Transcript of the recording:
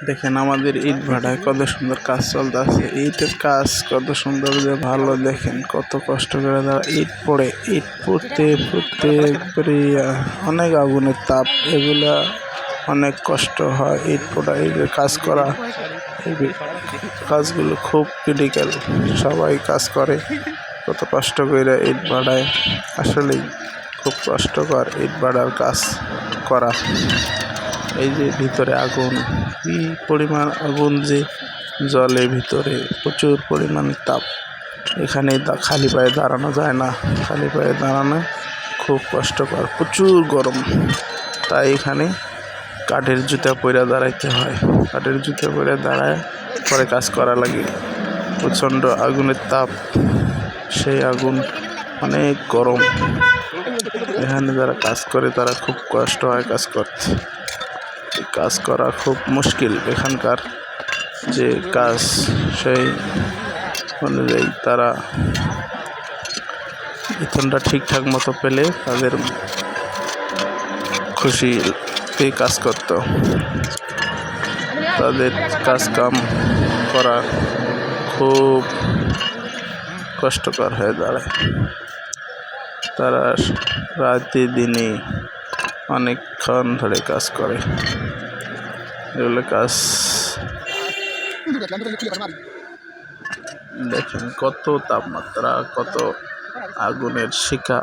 দেখেন আমাদের ইট ভাটায় কত সুন্দর কাজ চলতেছে। ইটের কাজ কত সুন্দর যে ভালো, দেখেন কত কষ্ট করে তারা ইট পড়ে, ইট পুঁততে পুঁততে একবারে অনেক আগুনের তাপ, এগুলা অনেক কষ্ট হয়। ইট পোড়া, ইটের কাজ করা, এই কাজগুলো খুব ক্রিটিক্যাল। সবাই কাজ করে কত কষ্ট করে ইট ভাটায়, আসলেই খুব কষ্টকর ইট ভাটার কাজ করা। এই যে ভিতরে আগুন, কি পরিমাণ আগুন যে জলে ভিতরে, প্রচুর পরিমাণ তাপ। এখানে খালি পায়ে দাঁড়ানো যায় না, খালি পায়ে দাঁড়ানো খুব কষ্টকর, প্রচুর গরম। তাই এখানে কাঠের জুতা পরে দাঁড়াইতে হয়, কাঠের জুতা পরে দাঁড়ায় পরে কাজ করা লাগে। প্রচণ্ড আগুনের তাপ, সেই আগুন অনেক গরম। এখানে যারা কাজ করে তারা খুব কষ্ট হয় কাজ করতে, কাজ করা খুব মুশকিল। এখানকার যে কাজ, সেই অনুযায়ী তারা বেতনটা ঠিকঠাক মতো পেলে তাদের খুশিতে কাজ করত। তাদের কাজ কাম করা খুব কষ্টকর হয়ে দাঁড়ায়। তারা রাতে দিনে অনেকক্ষণ ধরে কাজ করে। এগুলো কাজ দেখেন কত তাপমাত্রা, কত আগুনের শিখা।